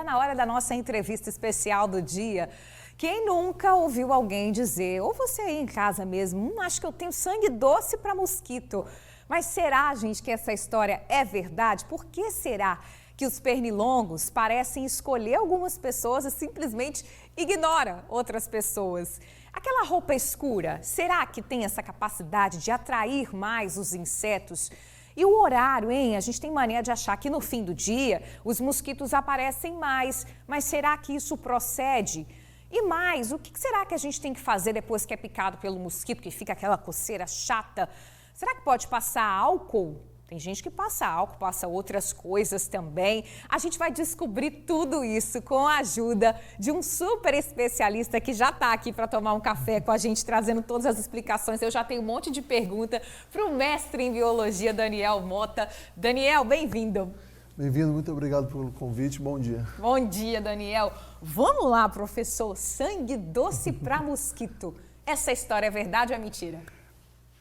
tá na hora da nossa entrevista especial do dia. Quem nunca ouviu alguém dizer, ou você aí em casa mesmo, acho que eu tenho sangue doce para mosquito. Mas será, gente, que essa história é verdade? Por que será que os pernilongos parecem escolher algumas pessoas e simplesmente ignora outras pessoas? Aquela roupa escura, será que tem essa capacidade de atrair mais os insetos? E o horário, hein? A gente tem mania de achar que no fim do dia os mosquitos aparecem mais, mas será que isso procede? E mais, o que será que a gente tem que fazer depois que é picado pelo mosquito, que fica aquela coceira chata? Será que pode passar álcool? Tem gente que passa álcool, passa outras coisas também. A gente vai descobrir tudo isso com a ajuda de um super especialista que já está aqui para tomar um café com a gente, trazendo todas as explicações. Eu já tenho um monte de pergunta para o mestre em biologia, Daniel Mota. Daniel, bem-vindo. Bem-vindo, muito obrigado pelo convite, bom dia. Bom dia, Daniel. Vamos lá, professor, sangue doce para mosquito. Essa história é verdade ou é mentira?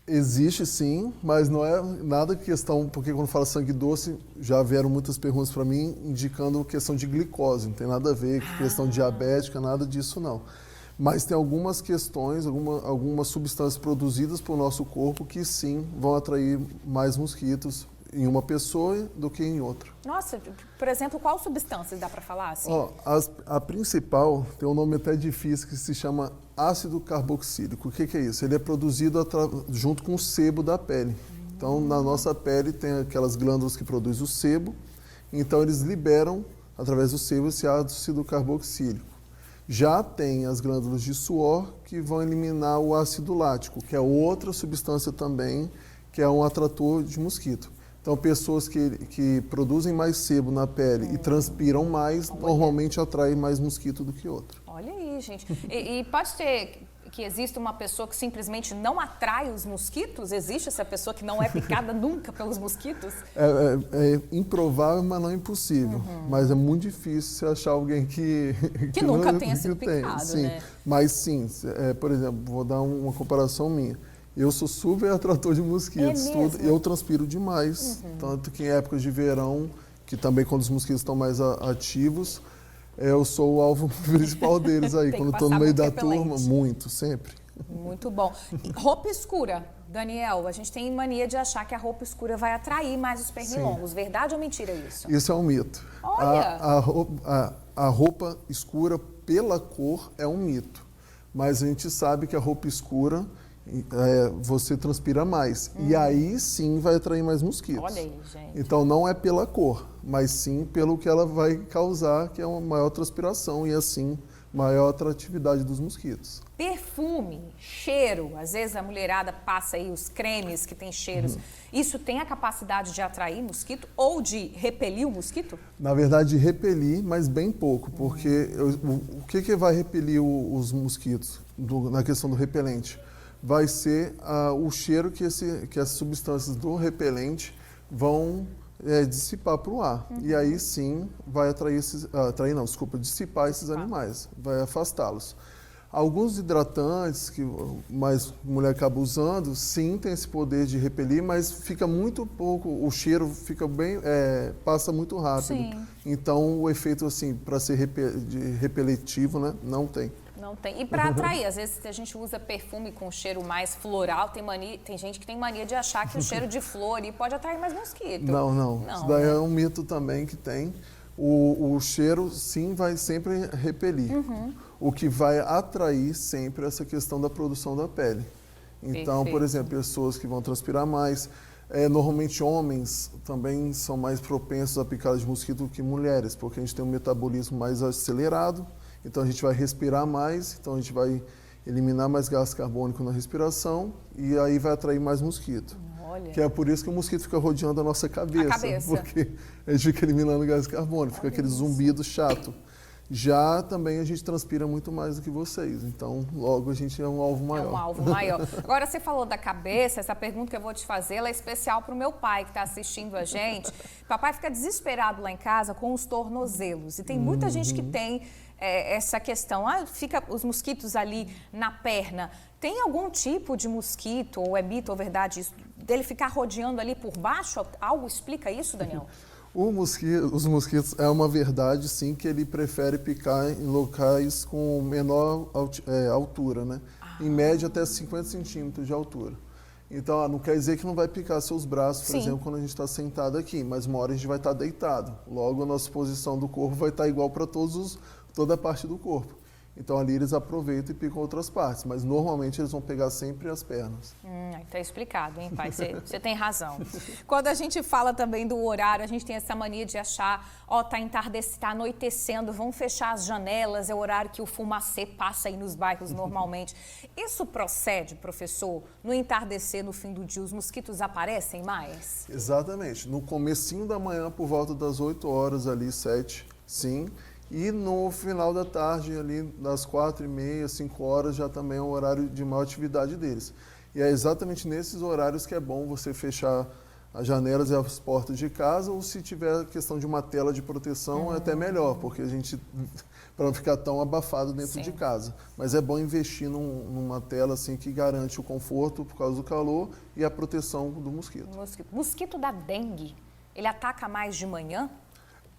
Existe sim, mas não é nada questão, porque quando fala sangue doce, já vieram muitas perguntas para mim indicando questão de glicose, não tem nada a ver com questão diabética, nada disso não. Mas tem algumas questões, algumas substâncias produzidas pelo nosso corpo que sim vão atrair mais mosquitos em uma pessoa do que em outra. Nossa, por exemplo, qual substâncias dá para falar assim? A principal tem um nome até difícil que se chama ácido carboxílico. O que é isso? Ele é produzido junto com o sebo da pele. Então, na nossa pele tem aquelas glândulas que produzem o sebo, então eles liberam, através do sebo, esse ácido carboxílico. Já tem as glândulas de suor que vão eliminar o ácido lático, que é outra substância também, que é um atrator de mosquito. Então, pessoas que produzem mais sebo na pele e transpiram mais, normalmente atraem mais mosquito do que outro. Olha aí, gente. E pode ser que exista uma pessoa que simplesmente não atrai os mosquitos? Existe essa pessoa que não é picada nunca pelos mosquitos? É improvável, mas não é impossível. Mas é muito difícil você achar alguém que nunca não, tenha sido picado, sim. né? Mas sim, por exemplo, vou dar uma comparação minha. Eu sou super atrator de mosquitos, e eu transpiro demais, tanto que em épocas de verão, que também quando os mosquitos estão mais ativos, eu sou o alvo principal deles aí, quando estou no meio da turma, muito, sempre. Muito bom. Roupa escura, Daniel, a gente tem mania de achar que a roupa escura vai atrair mais os pernilongos, sim. Verdade ou mentira isso? Isso é um mito. Olha! A roupa escura pela cor é um mito, mas a gente sabe que a roupa escura você transpira mais. E aí sim vai atrair mais mosquitos. Olha aí, gente. Então não é pela cor, mas sim pelo que ela vai causar, que é uma maior transpiração e assim maior atratividade dos mosquitos. Perfume, cheiro, às vezes a mulherada passa aí os cremes que tem cheiros. Isso tem a capacidade de atrair mosquito ou de repelir o mosquito? Na verdade, repelir, mas bem pouco, porque o que vai repelir os mosquitos na questão do repelente? Vai ser o cheiro que as substâncias do repelente vão dissipar para o ar. E aí sim vai dissipar esses animais, vai afastá-los. Alguns hidratantes que mais mulher acaba usando, sim, tem esse poder de repelir, mas fica muito pouco, o cheiro fica passa muito rápido. Sim. Então o efeito assim, para ser repeletivo, né, não tem. Não tem. E para atrair, às vezes a gente usa perfume com cheiro mais floral, tem gente que tem mania de achar que o cheiro de flor pode atrair mais mosquito. Não. Isso daí é um mito também que tem. O cheiro, sim, vai sempre repelir. O que vai atrair sempre é essa questão da produção da pele. Então, Perfeito. por exemplo, pessoas que vão transpirar mais, normalmente homens também são mais propensos a picadas de mosquito que mulheres, porque a gente tem um metabolismo mais acelerado. Então a gente vai respirar mais, então a gente vai eliminar mais gás carbônico na respiração e aí vai atrair mais mosquito. Olha. Que é por isso que o mosquito fica rodeando a nossa cabeça. Porque a gente fica eliminando gás carbônico, fica aquele zumbido chato. Já também a gente transpira muito mais do que vocês, então logo a gente é um alvo maior. É um alvo maior. Agora você falou da cabeça, essa pergunta que eu vou te fazer, ela é especial para o meu pai que está assistindo a gente. Papai fica desesperado lá em casa com os tornozelos e tem muita gente que tem essa questão, fica os mosquitos ali na perna. Tem algum tipo de mosquito, ou é mito ou verdade isso, dele ficar rodeando ali por baixo? Algo explica isso, Daniel? Os mosquitos, é uma verdade, sim, que ele prefere picar em locais com menor altura, né? Em média, até 50 centímetros de altura. Então, não quer dizer que não vai picar seus braços, por exemplo, quando a gente está sentado aqui, mas uma hora a gente vai estar deitado. Logo, a nossa posição do corpo vai estar igual para toda a parte do corpo. Então, ali eles aproveitam e picam outras partes, mas normalmente eles vão pegar sempre as pernas. Tá explicado, hein, pai? Você tem razão. Quando a gente fala também do horário, a gente tem essa mania de achar, tá entardecendo, tá anoitecendo, vão fechar as janelas, é o horário que o fumacê passa aí nos bairros normalmente. Isso procede, professor? No entardecer, no fim do dia, os mosquitos aparecem mais? Exatamente. No comecinho da manhã, por volta das 8 horas ali, 7, sim. E no final da tarde, ali das 4h30, 5 horas, já também é um horário de maior atividade deles. E é exatamente nesses horários que é bom você fechar as janelas e as portas de casa, ou se tiver a questão de uma tela de proteção, é até melhor, porque para não ficar tão abafado dentro de casa. Mas é bom investir numa tela assim que garante o conforto por causa do calor e a proteção do mosquito. Mosquito da dengue, ele ataca mais de manhã?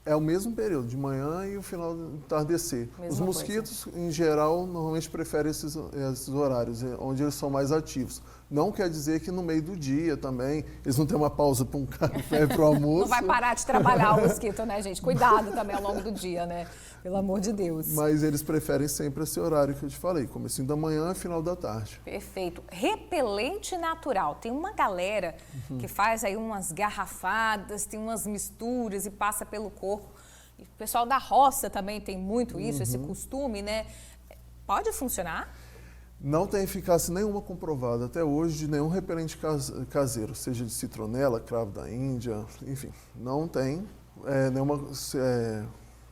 É o mesmo período, de manhã e o final do entardecer. Os mosquitos, em geral, normalmente preferem esses horários, onde eles são mais ativos. Não quer dizer que no meio do dia também, eles não têm uma pausa para um café, para o almoço. Não vai parar de trabalhar o mosquito, né, gente? Cuidado também ao longo do dia, né? Pelo amor de Deus. Mas eles preferem sempre esse horário que eu te falei, comecinho da manhã e final da tarde. Perfeito. Repelente natural. Tem uma galera que faz aí umas garrafadas, tem umas misturas e passa pelo corpo. E o pessoal da roça também tem muito isso, esse costume, né? Pode funcionar? Não tem eficácia nenhuma comprovada até hoje de nenhum repelente caseiro, seja de citronela, cravo da Índia, enfim, não tem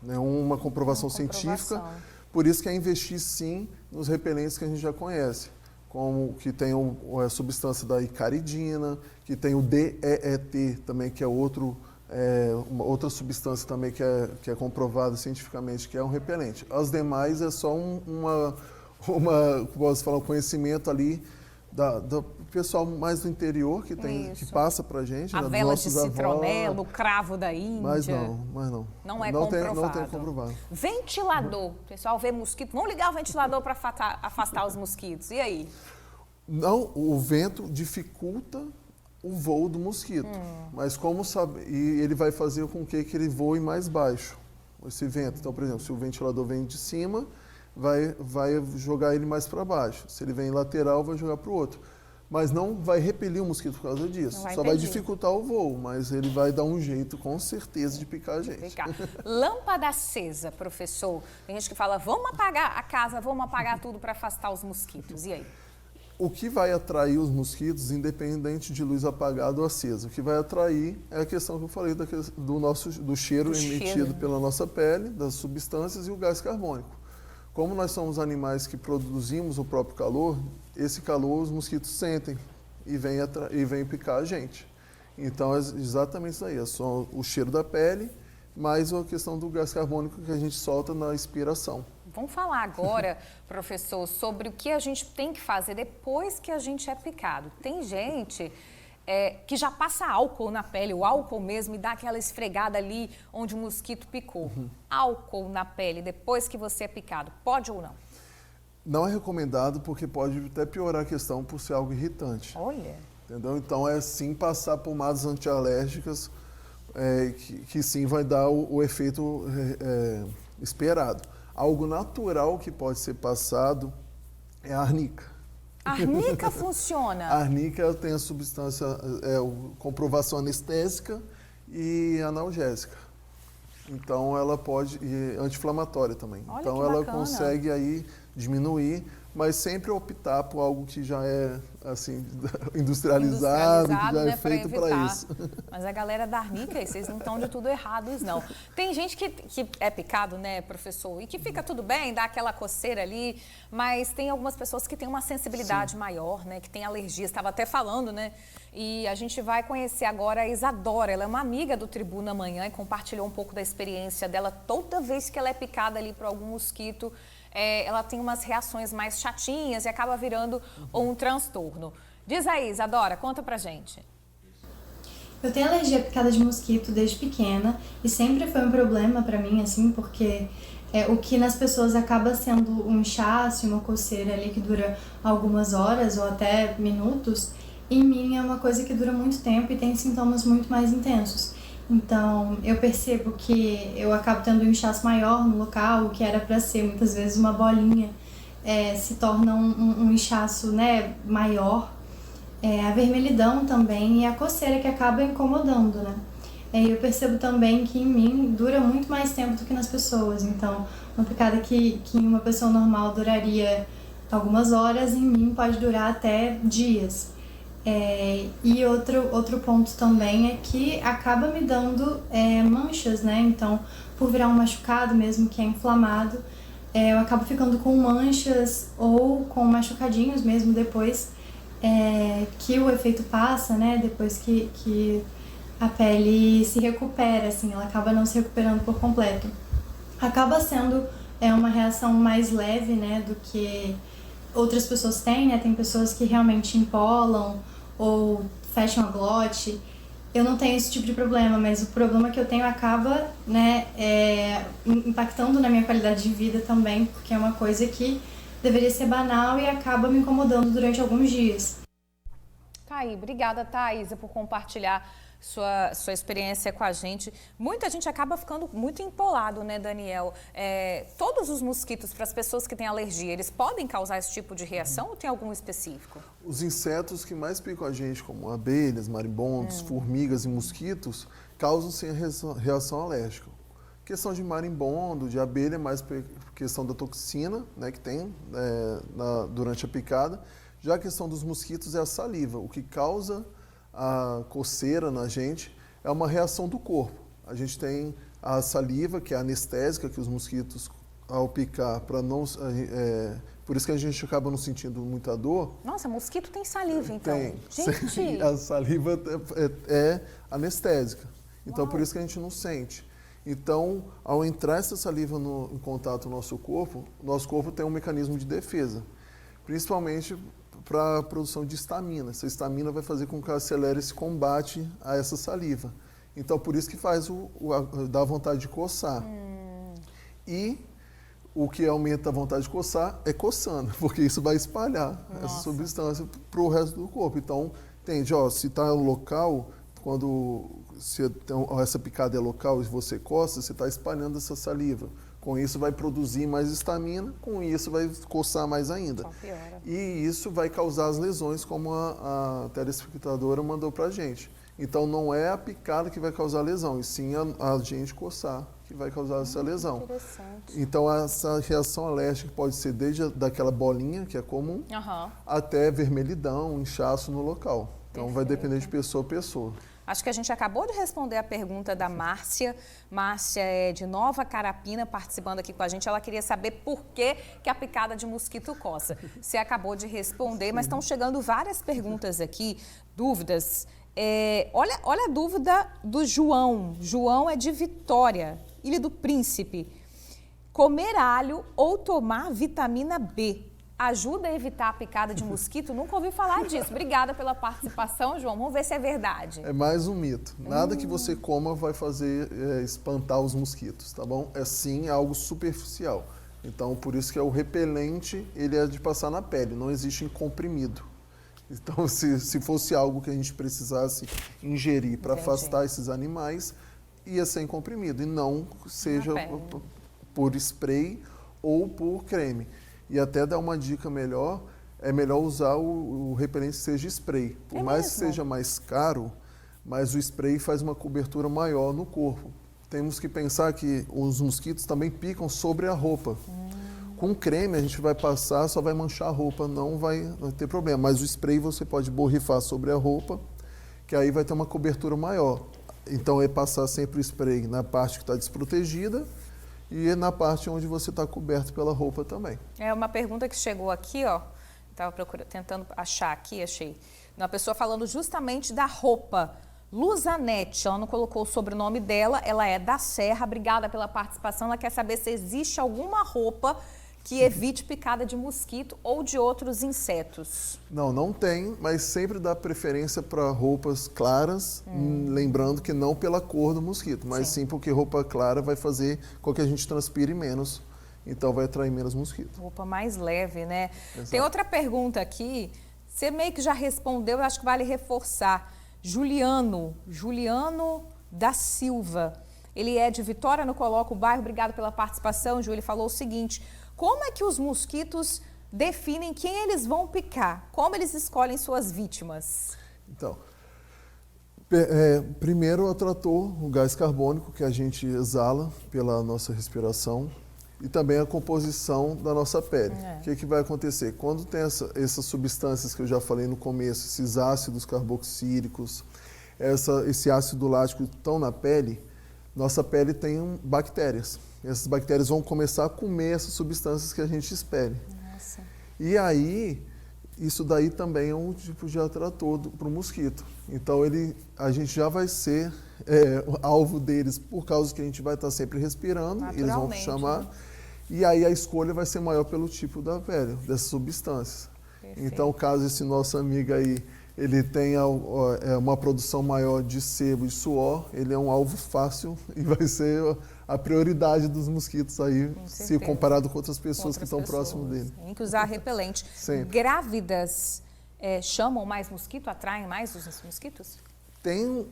nenhuma comprovação científica. Por isso que é investir sim nos repelentes que a gente já conhece, como que tem a substância da icaridina, que tem o DEET também, que é uma outra substância também que é comprovada cientificamente que é um repelente. As demais é só posso falar, um conhecimento ali do pessoal mais do interior que passa pra gente. A vela de citronela, o cravo da Índia. Mas não. Não é comprovado. Não tem comprovado. Ventilador. O pessoal vê mosquito. Vamos ligar o ventilador para afastar os mosquitos. E aí? Não, o vento dificulta o voo do mosquito. Mas como sabe, e ele vai fazer com que ele voe mais baixo, esse vento. Então, por exemplo, se o ventilador vem de cima, vai jogar ele mais para baixo. Se ele vem em lateral, vai jogar para o outro. Mas não vai repelir o mosquito por causa disso. Só vai dificultar o voo, mas ele vai dar um jeito, com certeza, de picar a gente. Lâmpada acesa, professor. Tem gente que fala, vamos apagar a casa, vamos apagar tudo para afastar os mosquitos. E aí? O que vai atrair os mosquitos, independente de luz apagada ou acesa? O que vai atrair é a questão que eu falei do cheiro emitido pela nossa pele, das substâncias e o gás carbônico. Como nós somos animais que produzimos o próprio calor, esse calor os mosquitos sentem e vêm picar a gente. Então é exatamente isso aí, é só o cheiro da pele, mais a questão do gás carbônico que a gente solta na expiração. Vamos falar agora, professor, sobre o que a gente tem que fazer depois que a gente é picado. Tem gente que já passa álcool na pele, o álcool mesmo, e dá aquela esfregada ali onde o mosquito picou. Álcool na pele depois que você é picado, pode ou não? Não é recomendado porque pode até piorar a questão por ser algo irritante. Olha. Entendeu? Então é sim passar pomadas antialérgicas que sim vai dar o efeito esperado. Algo natural que pode ser passado é a arnica. A arnica funciona? A arnica tem a substância, comprovação anestésica e analgésica. Então ela pode, e anti-inflamatória também. Olha, então que ela bacana. consegue aí diminuir, mas sempre optar por algo que já é assim industrializado, que já é feito para isso. Mas a galera da arnica, vocês não estão de tudo errados, não. Tem gente que é picado, né, professor, e que fica tudo bem, dá aquela coceira ali, mas tem algumas pessoas que têm uma sensibilidade maior, né, que tem alergia. Estava até falando, né, e a gente vai conhecer agora a Isadora. Ela é uma amiga do Tribuna Amanhã e compartilhou um pouco da experiência dela. Toda vez que ela é picada ali por algum mosquito, ela tem umas reações mais chatinhas e acaba virando um transtorno. Diz aí, Isadora, conta pra gente. Eu tenho alergia à picada de mosquito desde pequena e sempre foi um problema pra mim, assim, porque o que nas pessoas acaba sendo um inchaço, uma coceira ali que dura algumas horas ou até minutos, em mim é uma coisa que dura muito tempo e tem sintomas muito mais intensos. Então, eu percebo que eu acabo tendo um inchaço maior no local, o que era para ser muitas vezes uma bolinha, se torna um inchaço, né, maior. A vermelhidão também e a coceira que acaba incomodando, né? Eu percebo também que em mim dura muito mais tempo do que nas pessoas. Então, uma picada que em uma pessoa normal duraria algumas horas, em mim pode durar até dias. E outro ponto também é que acaba me dando manchas, né? Então, por virar um machucado mesmo que é inflamado, eu acabo ficando com manchas ou com machucadinhos mesmo depois que o efeito passa, né? Depois que a pele se recupera, assim, ela acaba não se recuperando por completo. Acaba sendo uma reação mais leve, né? Do que outras pessoas têm, né? Tem pessoas que realmente empolam ou fecham a glote. Eu não tenho esse tipo de problema, mas o problema que eu tenho acaba, né, impactando na minha qualidade de vida também, porque é uma coisa que deveria ser banal e acaba me incomodando durante alguns dias. Tá aí, obrigada, Thaisa, por compartilhar sua experiência com a gente. Muita gente acaba ficando muito empolado, né, Daniel? Todos os mosquitos, para as pessoas que têm alergia, eles podem causar esse tipo de reação ou tem algum específico? Os insetos que mais picam a gente, como abelhas, marimbondos, formigas e mosquitos, causam sim a reação alérgica. Questão de marimbondo, de abelha, é mais questão da toxina, né, que tem durante a picada. Já a questão dos mosquitos é a saliva. O que causa a coceira na gente é uma reação do corpo. A gente tem a saliva, que é anestésica, que os mosquitos, ao picar, por isso que a gente acaba não sentindo muita dor. Nossa, mosquito tem saliva, então. Tem. Gente! A saliva é anestésica. Então, Uau. por isso que a gente não sente. Então, ao entrar essa saliva em contato com o nosso corpo tem um mecanismo de defesa. Principalmente para a produção de histamina. Essa histamina vai fazer com que acelere esse combate a essa saliva. Então, por isso que dá vontade de coçar. E o que aumenta a vontade de coçar é coçando, porque isso vai espalhar essa substância para o resto do corpo. Então, entende, se está local, se essa picada é local e você coça, você está espalhando essa saliva. Com isso vai produzir mais histamina, com isso vai coçar mais ainda. E isso vai causar as lesões, como a telespectadora mandou para a gente. Então não é a picada que vai causar a lesão, e sim a gente coçar que vai causar essa lesão. Então essa reação alérgica pode ser desde daquela bolinha, que é comum, até vermelhidão, inchaço no local. Então vai depender de pessoa a pessoa. Acho que a gente acabou de responder a pergunta da Márcia. Márcia é de Nova Carapina, participando aqui com a gente. Ela queria saber por que a picada de mosquito coça. Você acabou de responder, mas estão chegando várias perguntas aqui, dúvidas. Olha a dúvida do João. João é de Vitória, Ilha do Príncipe. Comer alho ou tomar vitamina B ajuda a evitar a picada de mosquito? Nunca ouvi falar disso. Obrigada pela participação, João. Vamos ver se é verdade. É mais um mito. Nada que você coma vai fazer espantar os mosquitos, tá bom? É sim algo superficial. Então, por isso que o repelente, ele é de passar na pele, não existe em comprimido. Então, se fosse algo que a gente precisasse ingerir para afastar esses animais, ia ser em comprimido, e não seja por spray ou por creme. E até dar uma dica melhor, é melhor usar o repelente que seja spray. Por mais que seja mais caro, mas o spray faz uma cobertura maior no corpo. Temos que pensar que os mosquitos também picam sobre a roupa. Com creme a gente vai passar, só vai manchar a roupa, não vai ter problema. Mas o spray você pode borrifar sobre a roupa, que aí vai ter uma cobertura maior. Então é passar sempre o spray na parte que está desprotegida, e na parte onde você está coberto pela roupa também. É uma pergunta que chegou aqui, ó. Estava tentando achar aqui, achei. Uma pessoa falando justamente da roupa. Luzanete, ela não colocou o sobrenome dela, ela é da Serra. Obrigada pela participação. Ela quer saber se existe alguma roupa que evite picada de mosquito ou de outros insetos? Não tem, mas sempre dá preferência para roupas claras, lembrando que não pela cor do mosquito, mas sim porque roupa clara vai fazer com que a gente transpire menos, então vai atrair menos mosquito. Roupa mais leve, né? Exato. Tem outra pergunta aqui, você meio que já respondeu, eu acho que vale reforçar. Juliano da Silva, ele é de Vitória, no Coloco Bairro, obrigado pela participação, Ju, ele falou o seguinte: como é que os mosquitos definem quem eles vão picar? Como eles escolhem suas vítimas? Então, primeiro o trator, o gás carbônico que a gente exala pela nossa respiração e também a composição da nossa pele. O que vai acontecer? Quando tem essas substâncias que eu já falei no começo, esses ácidos carboxílicos, esse ácido lático estão na pele, nossa pele tem bactérias. Essas bactérias vão começar a comer essas substâncias que a gente expele. Nossa. E aí, isso daí também é um tipo de atrator para o mosquito. Então, a gente já vai ser alvo deles por causa que a gente vai estar sempre respirando, eles vão chamar. Né? E aí a escolha vai ser maior pelo tipo da pele, dessas substâncias. Perfeito. Então, caso esse nosso amigo aí ele tenha uma produção maior de sebo e suor, ele é um alvo fácil e vai ser a prioridade dos mosquitos aí, se comparado com outras pessoas que estão próximo dele. Tem que usar repelente. Sempre. Grávidas chamam mais mosquito, atraem mais os mosquitos? Tem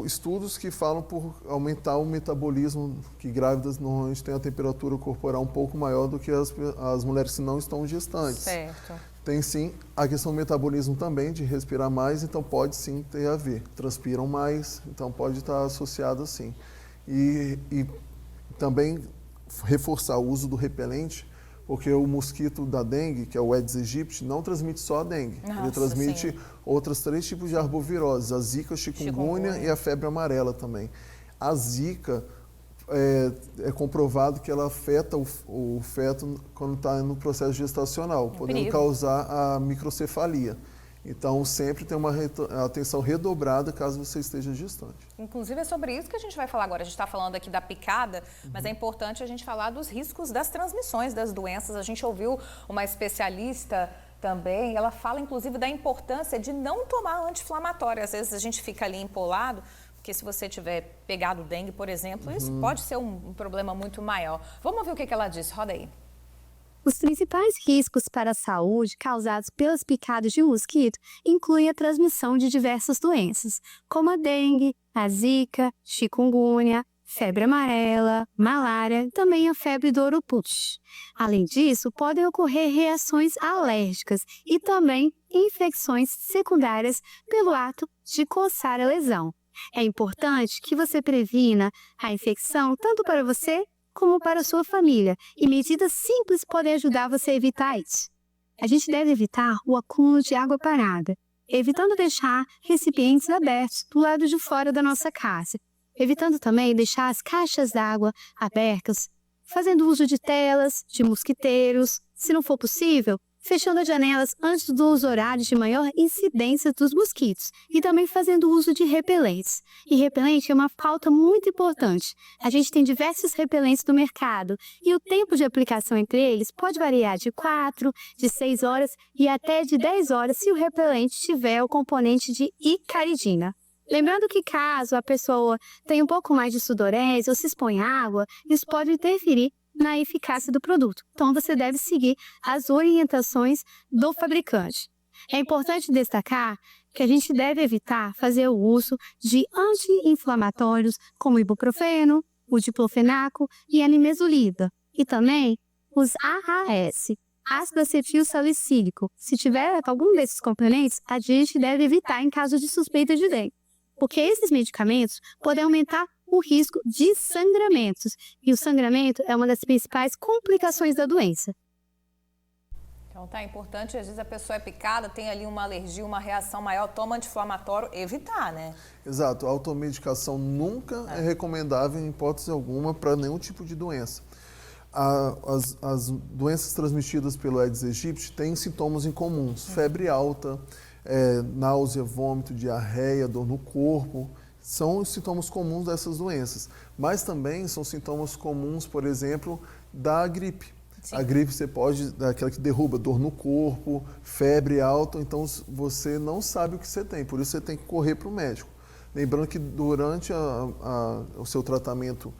estudos que falam por aumentar o metabolismo, que grávidas normalmente têm a temperatura corporal um pouco maior do que as mulheres que não estão gestantes. Certo. Tem sim a questão do metabolismo também, de respirar mais, então pode sim ter a ver. Transpiram mais, então pode estar associado assim. E também reforçar o uso do repelente, porque o mosquito da dengue, que é o Aedes aegypti, não transmite só a dengue. Nossa, ele transmite sim. outros 3 tipos de arboviroses, a zika, chikungunya e a febre amarela também. A zika é comprovado que ela afeta o feto quando está no processo gestacional, podendo causar a microcefalia. Então, sempre tem uma atenção redobrada caso você esteja gestante. Inclusive, é sobre isso que a gente vai falar agora. A gente está falando aqui da picada, mas é importante a gente falar dos riscos das transmissões das doenças. A gente ouviu uma especialista também, ela fala, inclusive, da importância de não tomar anti-inflamatório. Às vezes, a gente fica ali empolado, porque se você tiver pegado dengue, por exemplo, isso pode ser um problema muito maior. Vamos ver o que ela disse. Roda aí. Os principais riscos para a saúde causados pelas picadas de mosquito incluem a transmissão de diversas doenças, como a dengue, a zika, chikungunya, febre amarela, malária e também a febre do oropus. Além disso, podem ocorrer reações alérgicas e também infecções secundárias pelo ato de coçar a lesão. É importante que você previna a infecção tanto para você como para a sua família, e medidas simples podem ajudar você a evitar isso. A gente deve evitar o acúmulo de água parada, evitando deixar recipientes abertos do lado de fora da nossa casa, evitando também deixar as caixas d'água abertas, fazendo uso de telas, de mosquiteiros, se não for possível, fechando as janelas antes dos horários de maior incidência dos mosquitos e também fazendo uso de repelentes. E repelente é uma pauta muito importante. A gente tem diversos repelentes no mercado e o tempo de aplicação entre eles pode variar de 4, de 6 horas e até de 10 horas se o repelente tiver o componente de icaridina. Lembrando que caso a pessoa tenha um pouco mais de sudorese ou se expõe à água, isso pode interferir na eficácia do produto. Então, você deve seguir as orientações do fabricante. É importante destacar que a gente deve evitar fazer o uso de anti-inflamatórios como o ibuprofeno, o diclofenaco e a nimesulida. E também os AAS, ácido acetil salicílico. Se tiver algum desses componentes, a gente deve evitar em caso de suspeita de dengue, porque esses medicamentos podem aumentar o risco de sangramentos. E o sangramento é uma das principais complicações da doença. Então tá importante, às vezes a pessoa é picada, tem ali uma alergia, uma reação maior, toma anti-inflamatório, evitar, né? Exato, a automedicação nunca é recomendável em hipótese alguma para nenhum tipo de doença. As doenças transmitidas pelo Aedes aegypti têm sintomas incomuns, febre alta, náusea, vômito, diarreia, dor no corpo. São os sintomas comuns dessas doenças, mas também são sintomas comuns, por exemplo, da gripe. Sim. A gripe você pode, aquela que derruba, dor no corpo, febre alta, então você não sabe o que você tem, por isso você tem que correr para o médico. Lembrando que durante o seu tratamento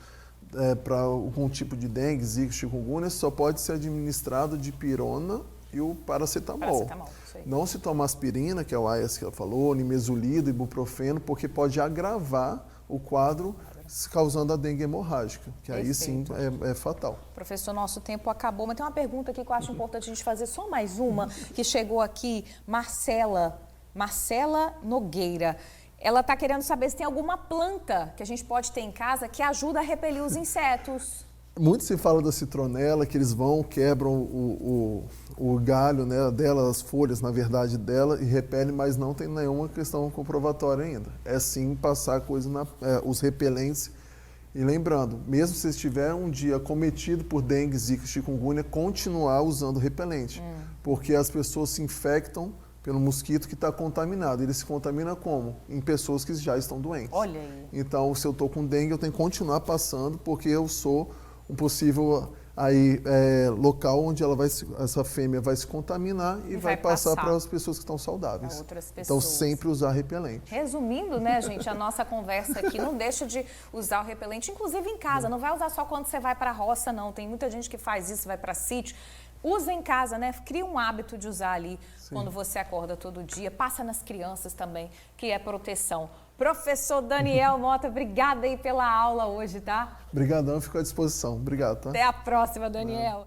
para algum tipo de dengue, zika, chikungunya, só pode ser administrado de pirona e o paracetamol. Isso aí. Não se toma aspirina, que é o AIAS que ela falou, nimesulida, ibuprofeno, porque pode agravar o quadro causando a dengue hemorrágica, que aí sim é fatal. Professor, nosso tempo acabou, mas tem uma pergunta aqui que eu acho importante a gente fazer, só mais uma, que chegou aqui, Marcela Nogueira. Ela está querendo saber se tem alguma planta que a gente pode ter em casa que ajuda a repelir os insetos. Muito se fala da citronela, que eles vão, quebram o galho, né, dela, as folhas, na verdade, dela, e repelem, mas não tem nenhuma questão comprovatória ainda. É sim passar os repelentes. E lembrando, mesmo se estiver um dia cometido por dengue, zika, chikungunya, continuar usando repelente. Porque as pessoas se infectam pelo mosquito que está contaminado. Ele se contamina como? Em pessoas que já estão doentes. Olha aí. Então, se eu estou com dengue, eu tenho que continuar passando, porque eu sou um possível local onde essa fêmea vai se contaminar e vai passar para as pessoas que estão saudáveis. Outras pessoas. Então, sempre usar repelente. Resumindo, né, gente, a nossa conversa aqui, não deixa de usar o repelente, inclusive em casa. Não vai usar só quando você vai para a roça, não. Tem muita gente que faz isso, vai para sítio. Usa em casa, né? Cria um hábito de usar ali quando você acorda todo dia. Passa nas crianças também, que é proteção. Professor Daniel Mota, obrigada aí pela aula hoje, tá? Obrigadão, fico à disposição. Obrigado, tá? Até a próxima, Daniel.